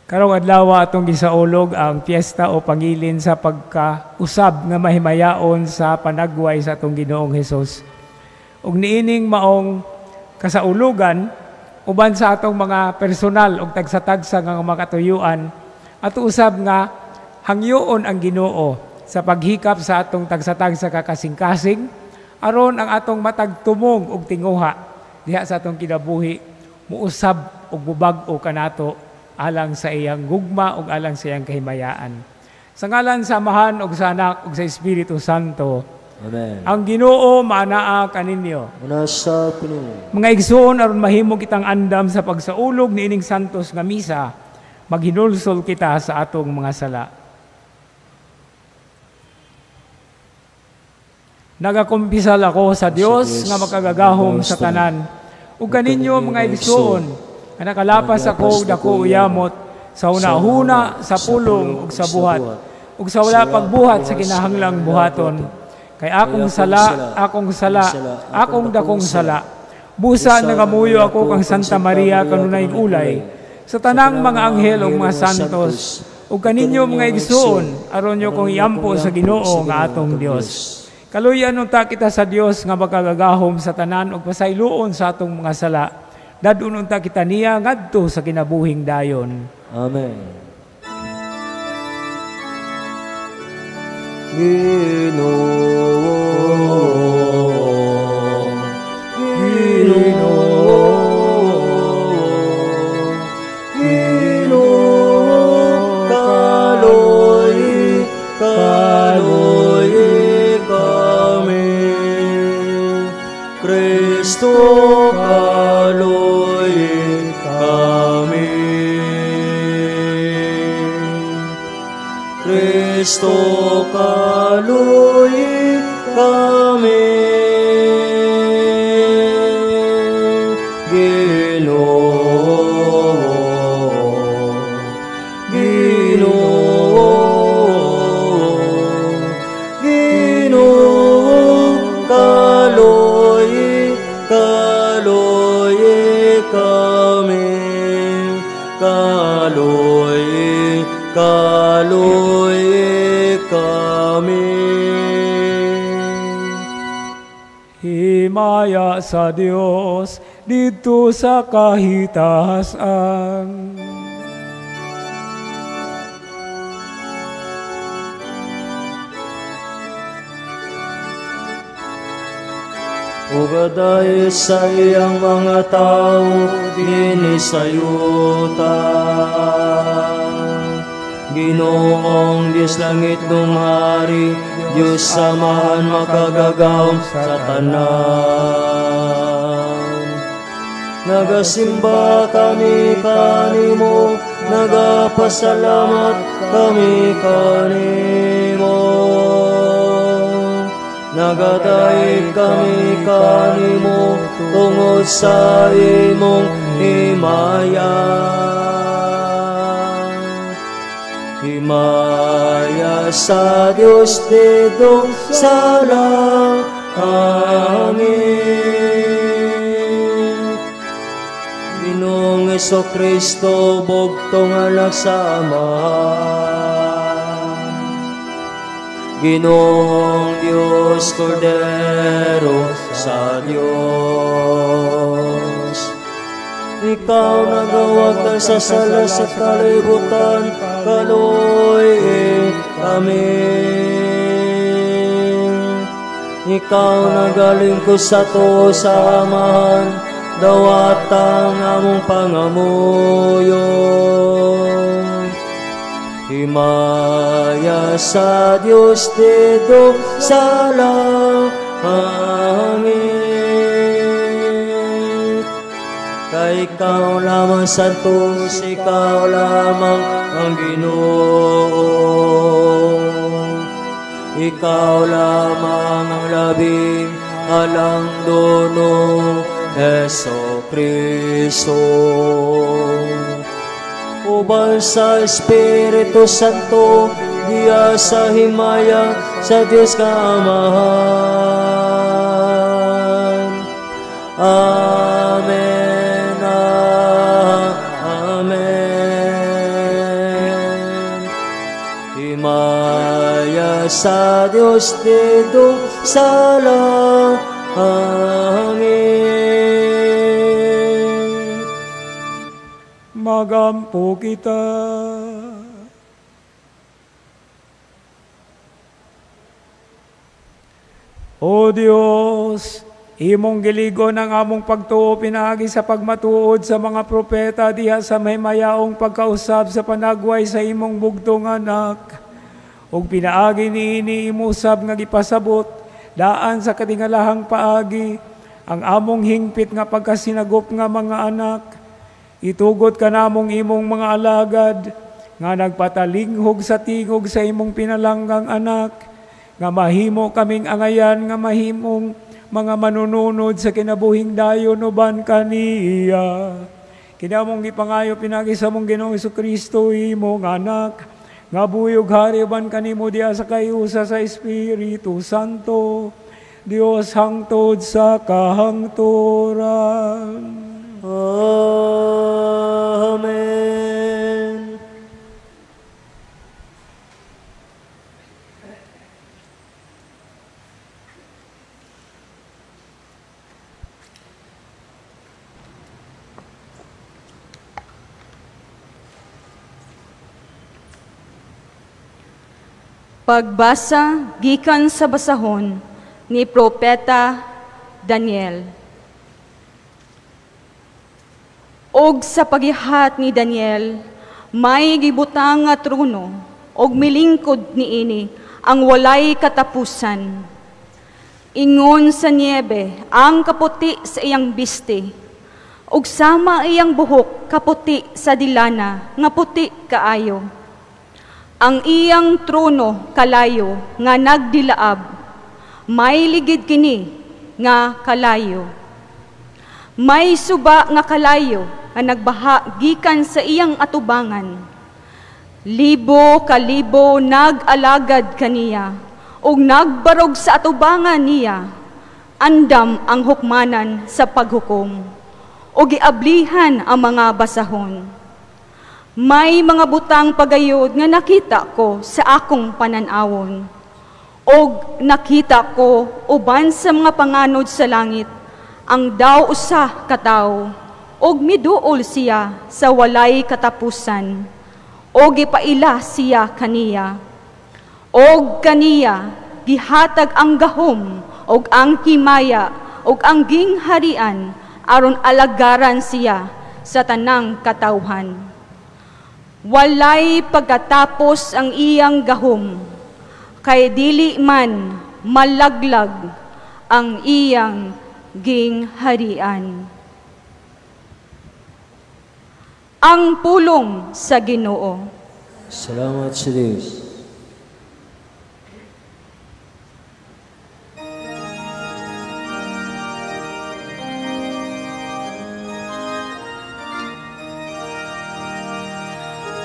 Karong adlaw atong gisaulog ang piyesta o pangilin sa pagkausab nga mahimayaon sa panagway sa atong Ginoong Hesus. Ug niining maong kasaulugan uban sa atong mga personal ug tagsa-tagsa nga mga katuyuan at usab nga hangyoon ang Ginoo sa paghikap sa atong tagsa-tagsa kakasing-kasing aron ang atong matag tumong ug tinguha diha sa atong kinabuhi muusab ug mubag-o kanato alang sa iyang gugma ug alang sa iyang kahimayaan. Sa ngalan sa Amahan ug sa Anak ug sa Espiritu Santo. Amen. Ang Ginoo maanaa kaninyo. Manasa kuno. Mga igsoon aron mahimo kitang andam sa pagsaulog niining santos nga misa, maghinulsol kita sa atong mga sala. Nagakumpisal ako sa Dios nga makagagahom sa tanan. Ug kaninyo mga igsoon nga nakalapas ako dako uyamot sa una-huna, sa pulong ug sa buhat ug sa wala pagbuhat sa kinahanglang buhaton kay akong dakong sala busa nagamuyo ako kang Santa Maria kanunay ulay sa tanang mga anghel ug mga santos ug kaninyo mga igsoon aron nyo kong iampo sa Ginoo nga atong Dios. Kaluyan unta kita sa Dios nga makagagahom sa tanan ug pasayloon sa atong mga sala. Dadun unta kita niya ngadto sa kinabuhing dayon. Amen. Ginoo, kaloy kami, Kristo kaloy kami, Kristo kaloy kami, Ginoo, Ginoo, Ginoo, kaloy, kaloy kami, kaloy, kaloy kami. Himaya sa Dios dito sa kahitasan. Ugaday sa iyang mga tao dinisayuta. Ginoong Diyos langit dumari, Diyos samahan makagagawom sa tanan. Nagasimba kami kanimo, nagapasalamat kami kanimo. Nagadaig kami kanimo tungod sa imong himaya. Himaya sa Dios dito sa langit. Ginoong Jesucristo bugtong anak sa Ama. Ginoong Diyos Kordero sa Diyos. Ikaw nagawag ng sasala sa kalibutan, kaloy kami. Ikaw nagaling ko sa to sa Amahan, dawat ang among pangamuyo. Himaya sa Diyos dito sa langit. Kay ikaw lamang santos, ikaw lamang ang Ginoo. Ikaw lamang ang labing alang dono, Jesucristo. Uban sa Espiritu Santo, diya sa himaya sa Diyos ka Amahan. Amen. Amen. himaya sa Diyos dito sa langit. Magampo kita. O Diyos, imong giligon ang among pagtuo pinaagi sa pagmatuod sa mga propeta diha sa may mayaong pagkausab sa panagway sa imong bugtong anak. Ug pinaagi niini imusab nga gipasabot daan sa katingalahang paagi ang among hingpit nga pagkasinagop nga mga anak. Itugot ka namong imong mga alagad nga nagpatalinghog sa tingog sa imong pinalanggang anak, nga mahimo kaming angayan nga mahimong mga manununod sa kinabuhing dayon uban kaniya. Kinamong gipangayo pinagi sa mong Ginoong Jesucristo imong anak, nga buyog hari uban kanimo diha sa kayusa sa Espiritu Santo, Dios hangtod sa kahangturan. Amen. Pagbasa gikan sa basahon ni Propeta Daniel. Og sa pagihat ni Daniel, may gibutang nga trono, og milingkod niini ang walay katapusan. Ingon sa niebe ang kaputi sa iyang biste, og sama iyang buhok kaputi sa dilana, nga puti kaayo. Ang iyang trono kalayo nga nagdilaab, may ligid kini nga kalayo. May suba nga kalayo nga nagbaha gikan sa iyang atubangan. Libo kalibo nag-alagad kaniya, ug nagbarog sa atubangan niya. Andam ang hukmanan sa paghukom, ug giablihan ang mga basahon. May mga butang pagayod nga nakita ko sa akong pananawon, og nakita ko uban sa mga panganod sa langit, ang daw usa ka tawo, og miduol siya sa walay katapusan, og ipaila siya kaniya. Og kaniya gihatag ang gahom, og ang himaya, og ang gingharian, aron alagaran siya sa tanang katawhan. Walay pagkatapos ang iyang gahom, kay dili man malaglag ang iyang gingharian. Ang pulong sa Ginoo. Salamat sa Diyos.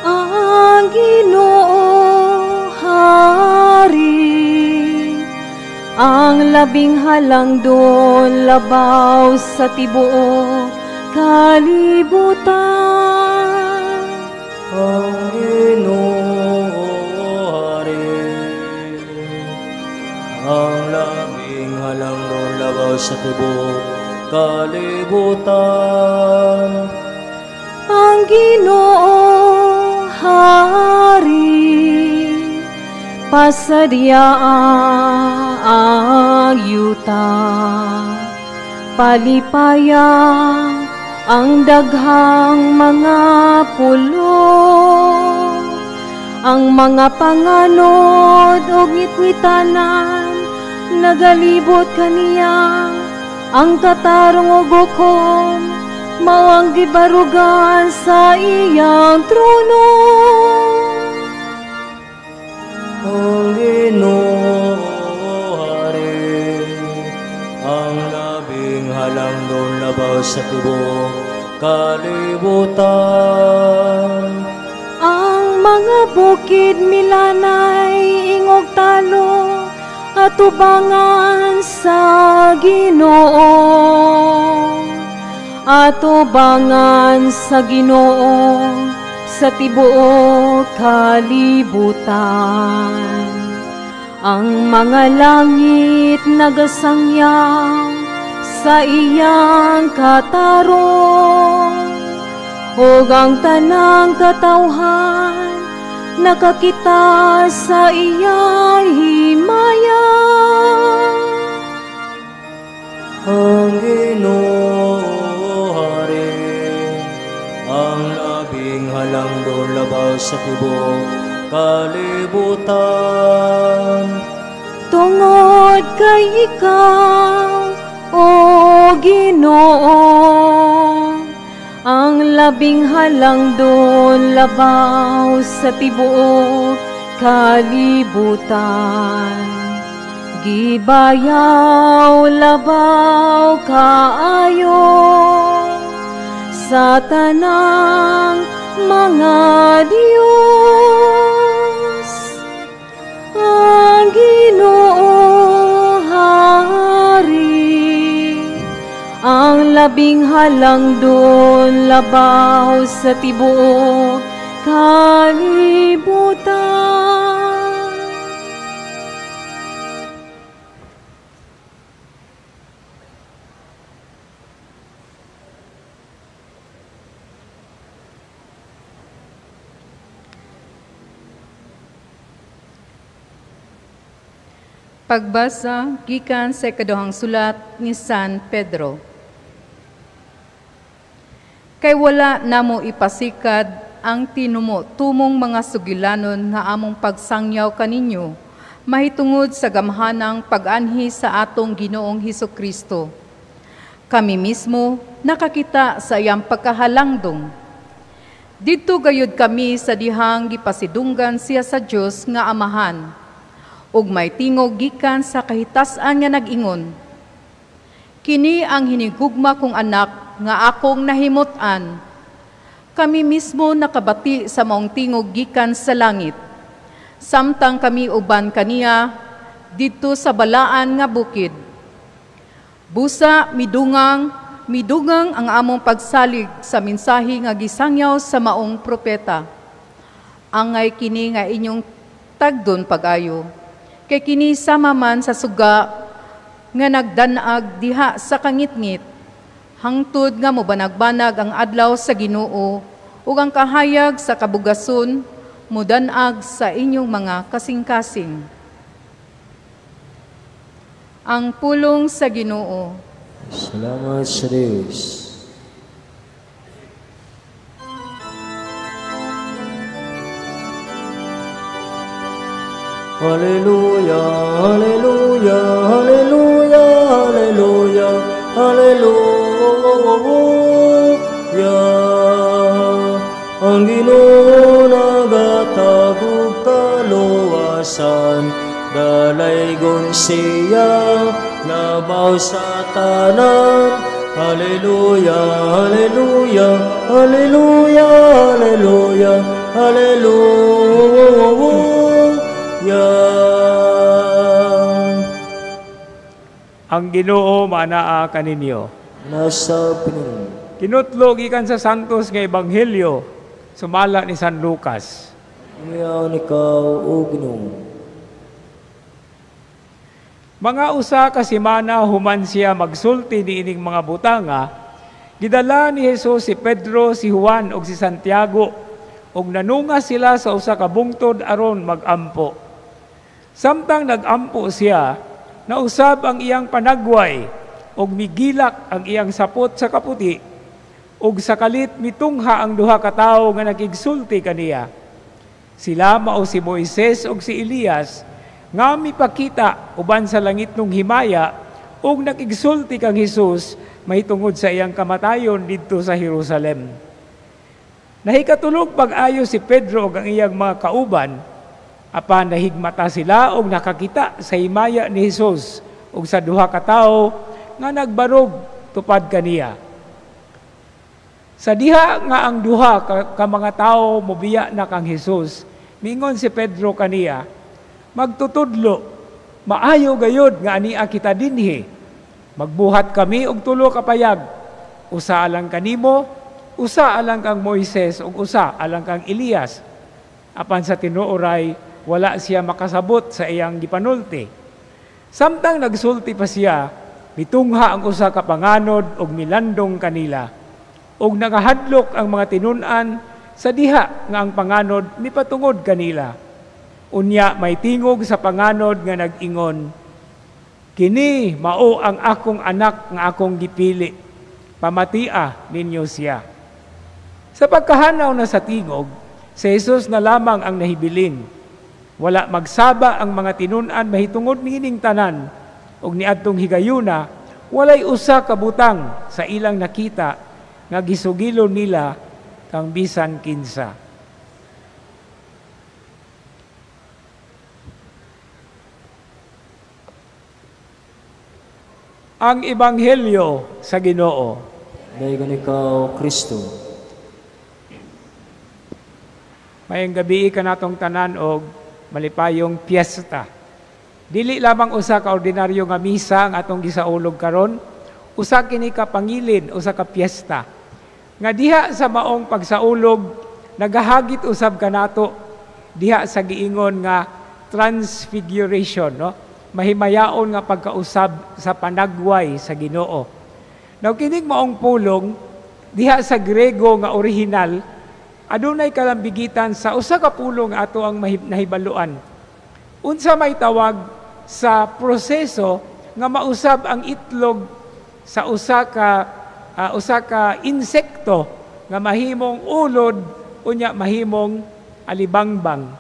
Ang Ginoo Hari, ang labing halangdon labaw sa tibuok kalibutan. Ang Ginoo Hari, ang labing halangdon labaw sa tibuok kalibutan. Ang Ginoo Hari, pasadya ang yuta, palipaya ang daghang mga pulo, ang mga panganod o ngitngitanan, nagalibot kaniya, ang katarong o gukom, mawang gibarugan sa iyang trono. Ang Ginoo Hari, ang labing halangdon labaw sa tibuok kalibutan. Ang mga bukid milanay ingog talo, at ubangan sa Ginoo. Atubangan sa Ginoo sa tibuok kalibutan. Ang mga langit nagasangyaw sa iyang katarong, ug ang tanang katawhan nakakita sa iyang himaya. Ang Ginoo Hari, ang labing halangdon labaw sa tibuok kalibutan. Tungod kay ikaw, O Ginoo, ang labing halangdon labaw sa tibuok kalibutan. Gibayaw labaw kaayo sa tanang mga Diyos. Ang Ginoo Hari, ang labing halangdon labaw sa tibuok kalibutan. Pagbasa gikan sa ikaduhang sulat ni San Pedro. Kay wala namo ipasikad ang tinumo-tumong mga sugilanon nga among pagsangyaw kaninyo, mahitungod sa gamhanang pag-anhi sa atong Ginoong Hesukristo. Kami mismo nakakita sa iyang pagkahalangdong. Didto gayud kami sa dihang gipasidunggan siya sa Dios nga Amahan, ug may tingog gikan sa kahitasan nga nag-ingon, kini ang hinigugma kong anak nga akong nahimutan. Kami mismo nakabati sa maong tingog gikan sa langit, samtang kami uban kaniya didto sa balaan nga bukid. Busa midugang ang among pagsalig sa mensahe nga gisangyaw sa maong propeta. Angay kini nga inyong tagdon pag-ayo, kay kini sama man sa suga nga nagdanag diha sa kangitngit, hangtod nga mobanag-banag ang adlaw sa Ginoo, ug ang kahayag sa kabugason modanag sa inyong mga kasing-kasing. Ang pulong sa Ginoo. Salamat sa Diyos. Hallelujah, hallelujah, hallelujah, hallelujah, hallelujah. Ang Ginoo nagatagog kaluwasan, dalaygon siya labaw sa tanan. Hallelujah, hallelujah, hallelujah, hallelujah, hallelujah. Ang Ginoo manaa kaninyo. Nasa Pinoy. Kinutlo gikan sa Santos nga Ebanghelyo, sumala ni San Lucas. Ngayon ikaw, O Ginoo. Mga usa ka semana human siya magsulti niining mga butanga, gidala ni Jesus si Pedro, si Juan ug si Santiago, ug nanunga sila sa usa ka bungtod aron magampo. Samtang nagampo siya, nausab ang iyang panagway, ug migilak ang iyang sapot sa kaputi, ug sa kalit mitungha ang duha ka tawo nga nakigsulti kaniya. Sila mao si Moises ug si Elias, nga mipakita uban sa langit nung himaya, ug nakigsulti kang Hesus mahitungod sa iyang kamatayon didto sa Jerusalem. Nahikatulog pag-ayo si Pedro ug ang iyang mga kauban, apan nahigmata sila og nakakita sa himaya ni Hesus ug sa duha ka tawo nga nagbarog tupad kaniya. Sa diha nga ang duha ka mga tawo mobiya na kang Hesus, mingon si Pedro kaniya, magtutudlo, maayo gayod nga ania kita dinhi. Magbuhat kami og tulo ka payag, usa lang kanimo, usa alang kang Moises ug usa alang kang Elias. Apan sa tinuoray, wala siya makasabot sa iyang gipanulti. Samtang nagsulti pa siya, mitungha ang usa ka panganod ug milandong kanila. Ug nakahadlok ang mga tinun-an sa diha nga ang panganod mipatungod kanila. Unya may tingog sa panganod nga nag-ingon, "Kini mao ang akong anak nga akong gipili. Pamatia ninyo siya." Sa pagkahanaw na sa tingog, si Jesus na lamang ang nahibilin. Wala magsaba ang mga tinun-an mahitungod niining tanan, ug niadtong higayuna, walay usa ka butang sa ilang nakita nga gisugilo nila kang bisan kinsa. Ang Ebanghelyo sa Ginoo. Dayon ikaw, Kristo. Mayang gabi ka natong tanan og malipayong piyesta. Dili lamang usa ka ordinaryo nga misa ang atong gisaulog karon, usa kini ka pangilin, usa ka piyesta. Nga diha sa maong pagsaulog, nagahagit usab kanato diha sa giingon nga transfiguration, no? Mahimayaon nga pagkausab sa panagway sa Ginoo. Now kining maong pulong diha sa Grego nga orihinal, adunay kalambigitan sa usa ka pulong ato ang nahibaluan. Unsa may tawag sa proseso nga mausab ang itlog sa usa ka insekto nga mahimong ulod unya mahimong alibangbang.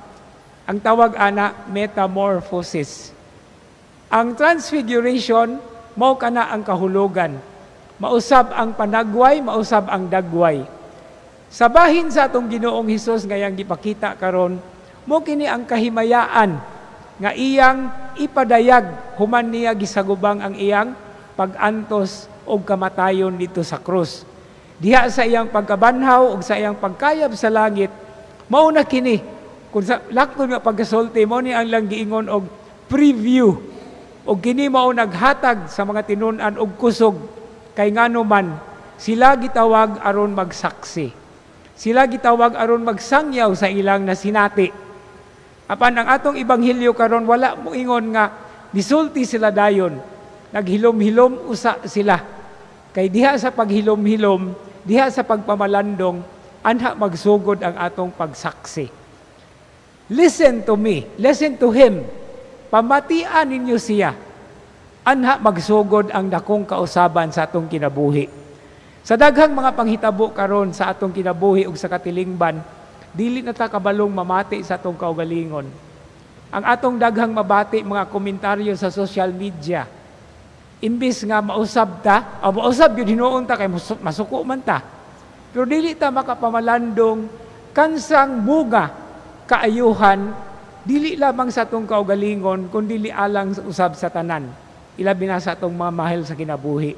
Ang tawag ana metamorphosis. Ang transfiguration mao kana ang kahulugan. Mausab ang panagway, mausab ang dagway. Sa bahin sa atong Ginoong Hesus ngayang gipakita karon, mo kini ang kahimayaan nga iyang ipadayag human niya gisagubang ang iyang pag-antos og kamatayon dito sa krus. Diha sa iyang pagkabanhaw ug sa iyang pagkayab sa langit, mao na kini kun sa lakton nga pagkasulti mo ni ang lang giingon og preview. Og kini mao naghatag sa mga tinun-an og kusog kay ngano man sila gitawag aron magsaksi. Sila gitawag aron magsangyaw sa ilang nasinati. Apan ang atong ebanghelyo karon wala mo ingon nga nisulti sila dayon. Naghilom-hilom usa sila. Kay diha sa paghilom-hilom, diha sa pagpamalandong, anha magsugod ang atong pagsaksi. Listen to me, listen to him. Pamatian ninyo siya. Anha magsugod ang dakong kausaban sa atong kinabuhi. Sa daghang mga panghitabo karon sa atong kinabuhi ug sa katilingban, dili na ta kabalong mamati sa atong kaugalingon. Ang atong daghang mabati mga komentaryo sa social media, imbis nga mausab ta, mausab yun hinuon ta kay masuko man ta. Pero dili ta makapamalandong kansang buga kaayuhan, dili lamang sa atong kaugalingon, kundi alang usab sa tanan. Ilabi na sa atong mga mahal sa kinabuhi.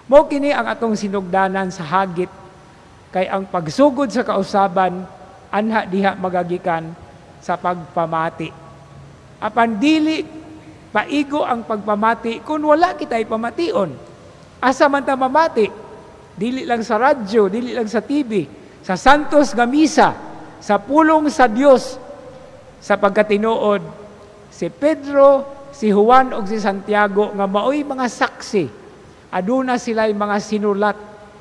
Mao kini ang atong sinugdanan sa hagit, kay ang pagsugod sa kausaban, anha diha magagikan sa pagpamati. Apan dili paigo ang pagpamati kung wala kita'y pamation. Asa man ta mamati? Dili lang sa radyo, dili lang sa TV, sa santos nga misa, sa pulong sa Dios. Sa pagkatinuod, si Pedro, si Juan o si Santiago nga maoy mga saksi, aduna sila'y mga sinulat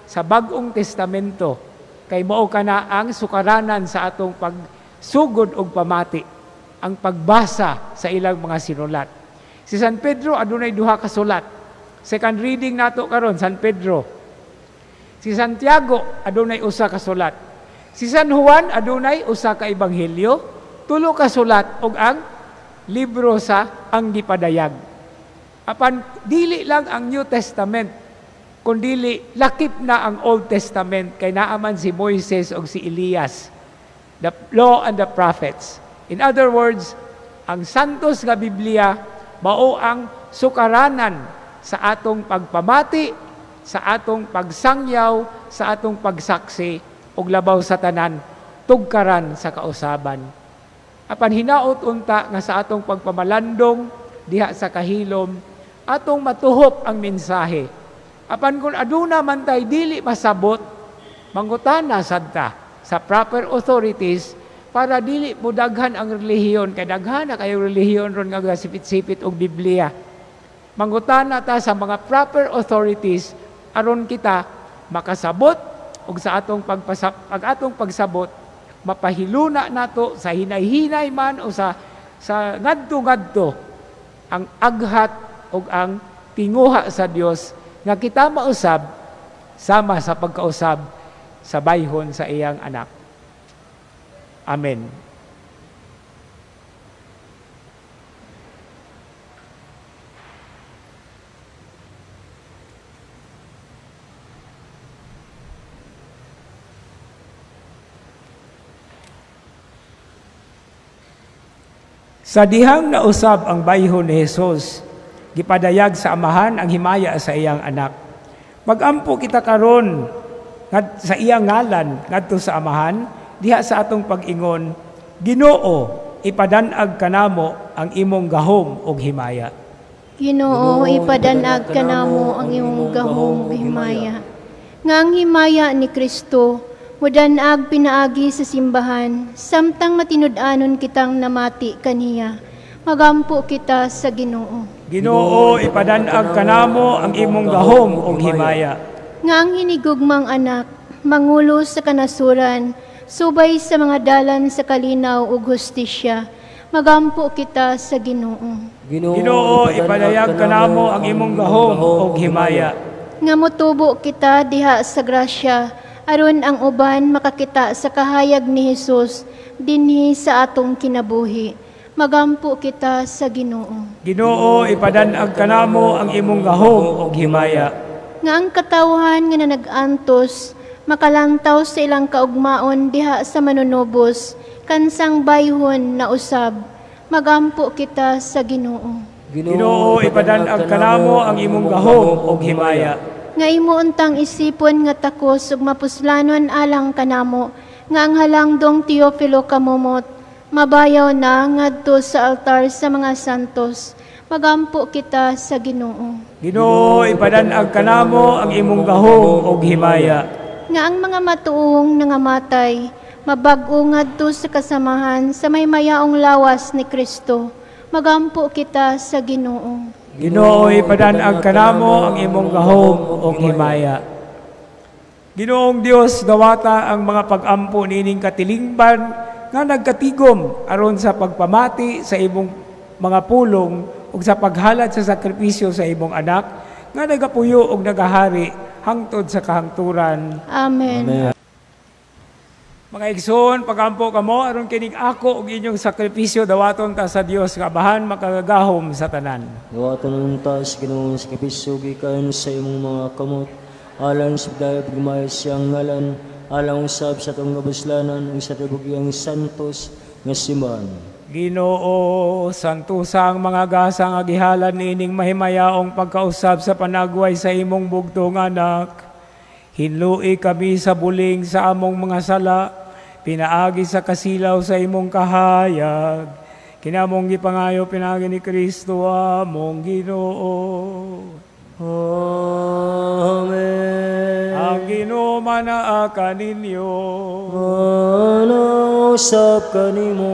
sa Bagong Testamento, kay mao kana ang sukaranan sa atong pagsugod og pamati, ang pagbasa sa ilang mga sinulat. Si San Pedro adunay duha ka sulat. Second reading nato karon San Pedro. Si Santiago adunay usa ka sulat. Si San Juan adunay usa ka ebanghelyo, tulo ka sulat og ang libro sa ang gipadayag. Apan dili lang ang New Testament, kundi lakip na ang Old Testament, kay naaman si Moises o si Elias, the law and the prophets. In other words, ang santos nga Biblia mao ang sukaranan sa atong pagpamati, sa atong pagsangyaw, sa atong pagsaksi og labaw sa tanan, tugkaran sa kausaban. Apan hinaot unta nga sa atong pagpamalandong diha sa kahilom, atong matuhop ang mensahe. Apan kung aduna man tay dili masabot, Manggutana sadta sa proper authorities para dili mo daghan ang relihiyon, kay daghan na kayo relihiyon ron nga sipit-sipit og Biblia. Manggutana ta sa mga proper authorities aron kita makasabot ug sa atong pagsabot mapahiluna nato sa hinay-hinay man o sa ngadto-ngadto ang aghat ug ang tinguha sa Dios nga kita mausab sama sa pagkausab sa bayhon sa iyang anak. Amen. Sa dihang nausab ang bayhon ni Jesus, gipadayag sa amahan ang himaya sa iyang anak. Magampo kita karon sa iyang ngalan ngadto sa amahan, diha sa atong pag-ingon, Ginoo, ipadanag kanamo ang imong gahom ug himaya. Ginoo, ipadanag kanamo ang imong gahom ug himaya. Nga ang himaya ni Kristo mudanag pinaagi sa simbahan, samtang matinud-anon kitang namati kaniya. Magampo kita sa Ginoo. Ginoo, ipadanag kanamo ang imong gahom ug himaya. Nga ang hinigugmang anak, mangulo sa kanasuran, subay sa mga dalan sa kalinaw ug hustisya. Magampo kita sa Ginoo. Ginoo, ipadayag kanamo ang imong gahom ug himaya. Nga motubo kita diha sa grasya, aron ang uban makakita sa kahayag ni Jesus dinhi sa atong kinabuhi. Magampo kita sa Ginoo. Ginoo, ipadanag kanamo ang imong gahom ug himaya. Nga ang katawhan nga nag-antos makalantaw sa ilang kaugmaon diha sa manunubos kansang bayhon na usab. Magampo kita sa Ginoo. Ginoo, ipadanag kanamo ang imong gahom ug himaya. Nga imo untang isipon nga takos ug mapuslanon alang kanamo, nga ang halangdong Teofilo kamumot, mabayaw na ngadto sa altar sa mga santos. Magampo kita sa Ginoo. Ginoo, ipadanag kanamo ang imong gahom ug himaya. Nga ang mga matuong nangamatay, mabag-o ngadto sa kasamahan sa may mayaong lawas ni Kristo. Magampo kita sa Ginoo. Ginoo, ipadanag kanamo ang imong gahom ug himaya. Ginoong Dios, dawata ang mga pag-ampo nining katilingban nga nagkatigom aron sa pagpamati sa imong mga pulong ug sa paghalad sa sakripisyo sa imong anak nga nagapuyo ug nagahari hangtod sa kahangturan. Amen. Amen. Mga igsoon, pagampo kamo aron kining ako ug inyong sakripisyo dawaton ta sa Dios nga abahan makagagahom sa tanan. Dawaton ng taas Ginoong sakripisyo gikan sa imong mga kamot, alang sa dayag gumay siyang ngalan, alang usab sa tong kabuslanan ug sa tibugyang santos nga simbahan. Ginoo, santusang mga gasa nga gihalad nining mahimayaong pagkausab sa panagway sa imong bugtong anak. Hinlui kami sa buling sa among mga sala, pinaagi sa kasilaw sa imong kahayag. Kinamong gipangayo pinagi ni Kristo among Ginoo. Amen. Ang Ginoo manaa ninyo. Manausap kanimo.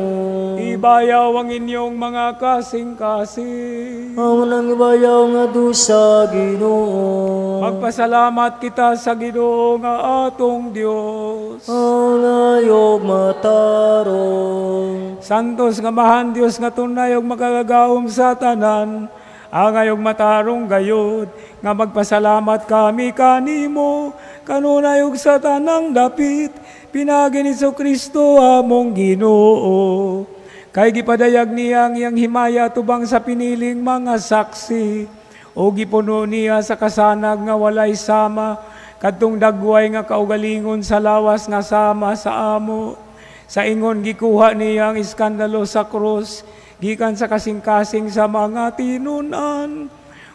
Ibayaw ang inyong mga kasing-kasing. Ang nangbayaw nga dusa Ginoo. Magpasalamat kita sa Ginoo nga atong Dios. Ang ayog matarong. Santos nga mahan Dios nga tunay ug makagagahom sa tanan. Ang ayog matarong gayud nga magpasalamat kami kanimo kanunay ug sa tanang dapit pinagi ni Kristo among Ginoo. Kay gipadayag niya ang iyang himaya tubang sa piniling mga saksi o gipuno niya sa kasanag nga walay sama kadtong dagway nga kaugalingon sa lawas nga sama sa amo. Sa ingon gikuha niya ang iskandalo sa krus gikan sa kasing-kasing sa mga tinunan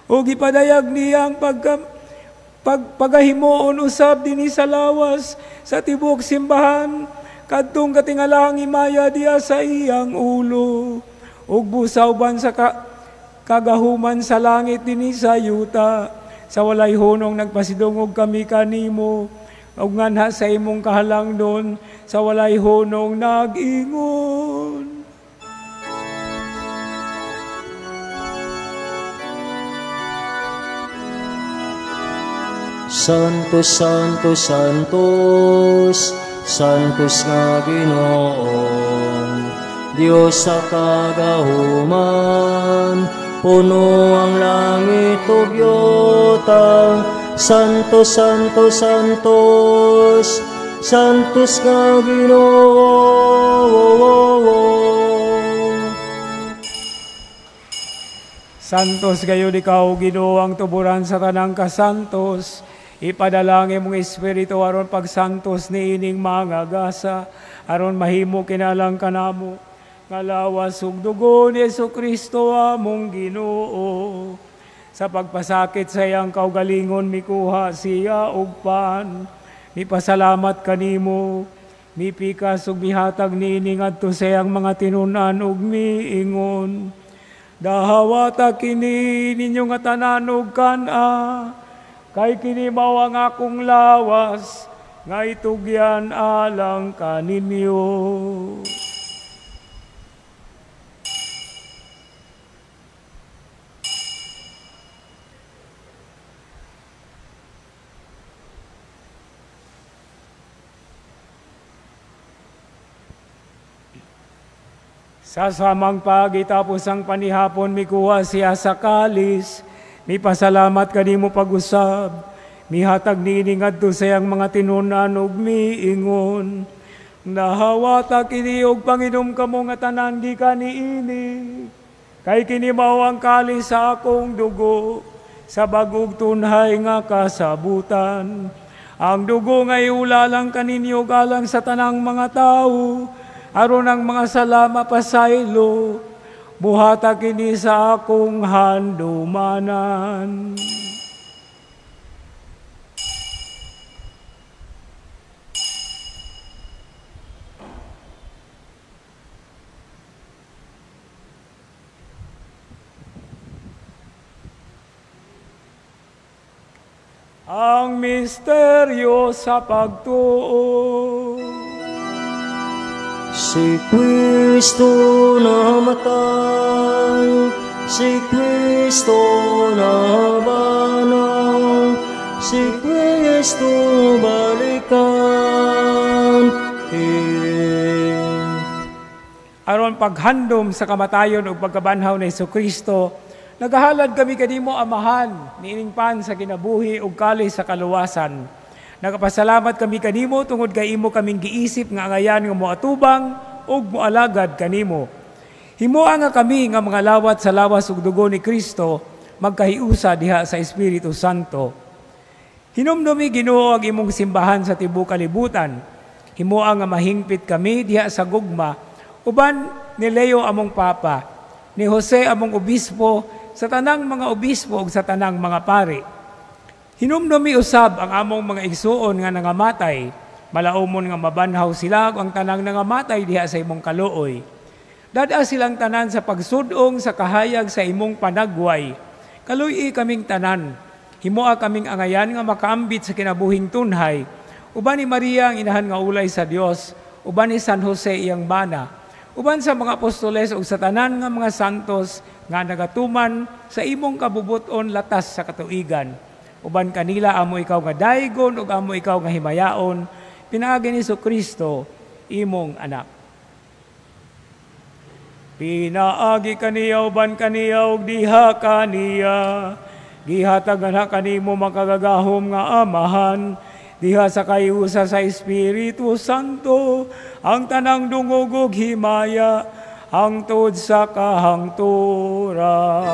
o gipadayag niya ang pagahimuon usab dinhi sa lawas sa tibok simbahan kadtong katingalahang himaya diya sa iyang ulo ug busaw ban sa kagahuman sa langit dinhi sa yuta sa walay hunong nagpasidungog kami kanimo ug nganha sa imong kahalangdon sa walay hunong nag-ingon. Santos, Santos, Santos, Santos nga Ginoong, Diyos sa kagahuman, puno ang langit ug yuta. Santos, Santos, Santos, Santos nga Ginoong. Santos gayon ikaw, Ginoo, ang tuburan sa tanang kasantos. Ipadalangin mong Espiritu aron pagsantos ni ining mga gasa, aron mahimo kinalang kanamo, nga lawas ug dugo ni Jesucristo among Ginoo. Sa pagpasakit sa iyang kaugalingon, mikuha siya og pan. Mipasalamat kanimo, mipikas ug mihatag niini ngadto sa iyang mga tinunan ug miingon. Dahawata kini ninyo nga tanan ug kan-a, kay kini mao ang akong lawas, nga itugyan alang kaninyo. Sa samang pagitapos ang panihapon, mikuha siya sa kalis, mipasalamat kanimo pag-usab, mihatag niini ngadto sa iyang mga tinunan ug miingon. Nahawata kini og panginom kamo nga tanan di kaniini, kay kini mao ang kalis sa akong dugo, sa bagog tunhay nga kasabutan. Ang dugo nga iulalang kaninyo galang sa tanang mga tao, aron ang mga salama pasaylo, buhata kini sa akong handumanan. Ang misteryo sa pagtuo. Si Kristo namatay, si Kristo nabanang, si Kristo balikan. Aron paghandom sa kamatayon ug pagkabanhaw ni Jesucristo, nagahalad kami kanimo Amahan, niining pan sa kinabuhi ug kalis sa kaluwasan. Nagapasalamat kami kanimo tungod kay imo kaming giisip nga angayan nga moatubang ug moalagad kanimo. Himua nga kami nga mga lawat sa lawas ug dugo ni Kristo magkahiusa diha sa Espiritu Santo. Hinumdumi Ginoo ang imong simbahan sa tibuok kalibutan. Himua nga mahingpit kami diha sa gugma uban ni Leo among papa, ni Jose among obispo, sa tanang mga obispo ug sa tanang mga pari. Hinumdumi usab ang among mga igsuon nga nangamatay, malaumon nga mabanhaw sila ang tanang nangamatay diha sa imong kaluoy. Dada silang tanan sa pagsudong sa kahayag sa imong panagway. Kaluy kaming tanan, himoa kaming angayan nga makaambit sa kinabuhing tunhay. Uban ni Maria ang inahan nga ulay sa Dios, uban ni San Jose iyang bana, uban sa mga apostoles ug sa tanan nga mga santos nga nagatuman sa imong kabubuton latas sa katuigan. Uban kanila amo ikaw nga daygon ug amo ikaw nga himayaon, pinaagi ni Jesucristo imong anak. Pinaagi kaniya uban kaniya ug diha kaniya, gihatagan kanimo makagagahom nga Amahan, diha sa kayusa sa Espiritu Santo, ang tanang dungog ug himaya, hangtod sa kahangturan.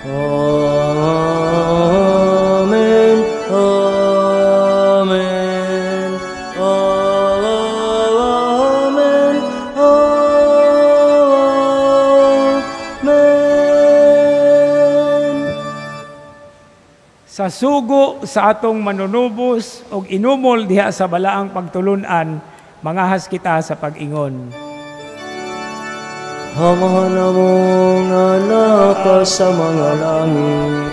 Amen, amen, amen, amen. Sa sugo sa atong manunubos og inumol diha sa balaang pagtulunan, mangahas kita sa pag-ingon. Amahan na mong anak ka sa mga langit,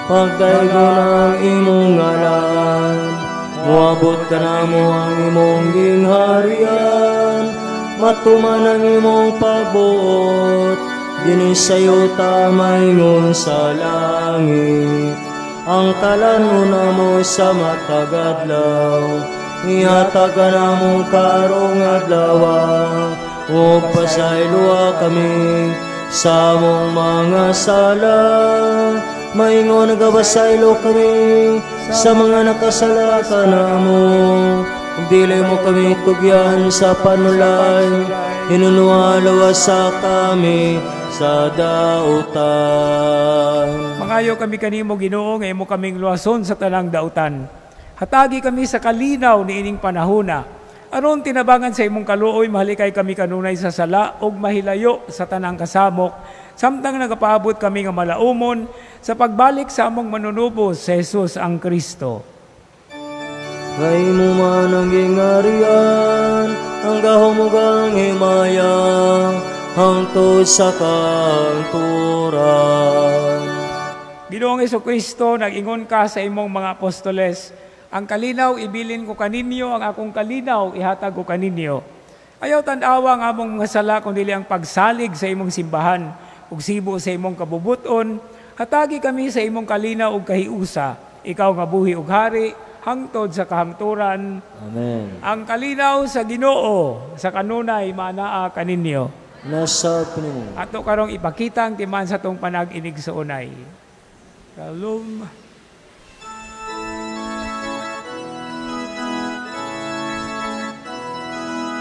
pagdaygo ng imong ngalan. Muabot ka na mo ang imong gingharian, matuman ang imong pagbuot, dinisayo tamayngon sa langit. Ang kalanuna mo sa matagadlaw, ihatag ka na mong karong adlawa, ug pasayloa kami sa mong mga sala. Maingon nagabasaylo kami sa mga nakasala ka na mo. Dili mo kami tugyan sa panulay, hinunualawa kami sa dautan. Mangayo kami kanimo Ginoo, nga imo kaming luwason sa tanang dautan. Hatagi kami sa kalinaw ni ining panahona. Aron tinabangan sa imong kaluoy, mahalikay kami kanunay sa sala ug mahilayo sa tanang kasamok. Samtang nagapaabot kami nga malaumon sa pagbalik sa among manunubos sa Jesus ang Kristo. Kay mo man ang gingarian, ang gahomugang himaya, hangtod sa kanturan. Ginoong Jesucristo, nag-ingon ka sa imong mga apostoles, ang kalinaw ibilin ko kaninyo, ang akong kalinaw ihatag ko kaninyo. Ayaw tanawa ang among mga sala, kundi ang pagsalig sa imong simbahan, ug sibo sa imong kabubuton. Hatagi kami sa imong kalinaw ug kahiusa, ikaw nga buhi ug hari, hangtod sa kahangturan. Amen. Ang kalinaw sa Ginoo sa kanunay manaa kaninyo. Nasa pinimo. Ato karong ipakita ang timan sa tong panag-inig sa unay. Shalom.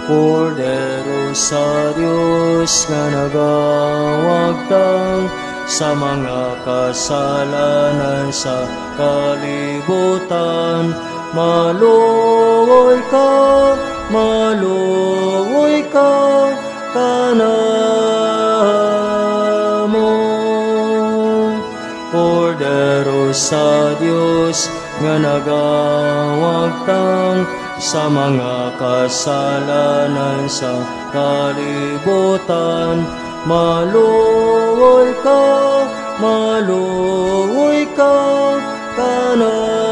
Kordero sa Diyos nga nagawagtang sa mga kasalanan sa kalibutan, maluoy ka kanamo. Kordero sa Diyos nga nagawagtang sa mga kasalanan sa kalibutan, maluoy ka kanamo.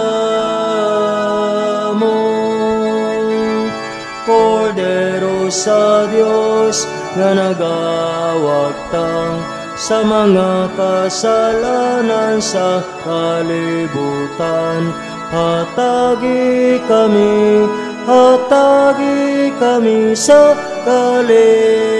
Kordero sa Diyos nga nagawagtang sa mga kasalanan sa kalibutan, hatagi kami sa kalinaw.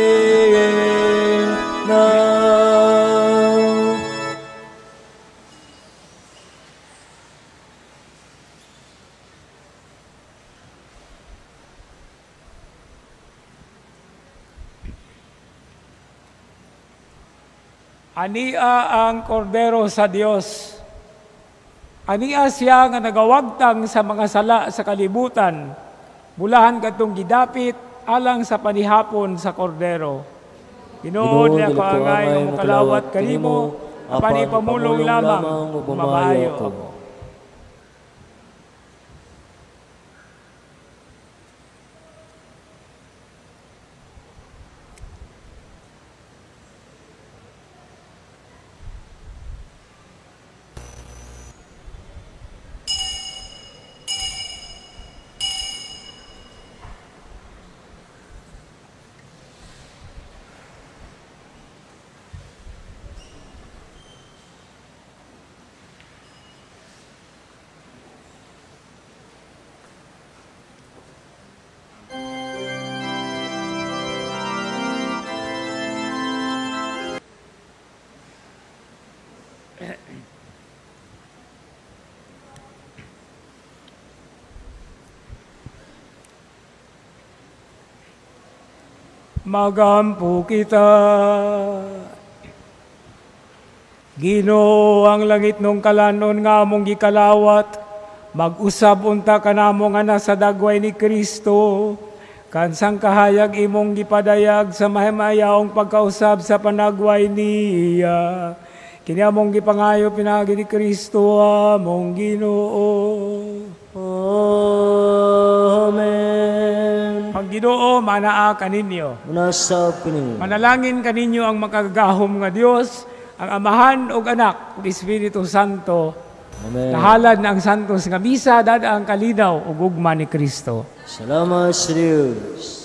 Ania ang kordero sa Dios. Ania siya nga nagawagtang sa mga sala sa kalibutan. Bulahan katong gidapit alang sa panihapon sa kordero. Ginoon niya ko angay mo kalawat kanimo, apani pamulong lamang mabayo ako. Magampo kita. Ginoo ang langit nung kalanon nga among gikalawat, mag-usab unta kanamo nga nasa dagway ni Kristo, kansang kahayag imong gipadayag sa mahimayaong pagkausab sa panagway niya. Kini among gipangayo pinagi ni Kristo among Ginoo. Amen. Ang Ginoo manaa kaninyo. Nasa pinimo. Manalangin kaninyo ang makagahom nga Dios, ang Amahan ug Anak ug Espiritu Santo, Amen. Nahalad na ang santos nga misa, dada ang kalinaw ug ugma ni Kristo. Salamat sa Dios.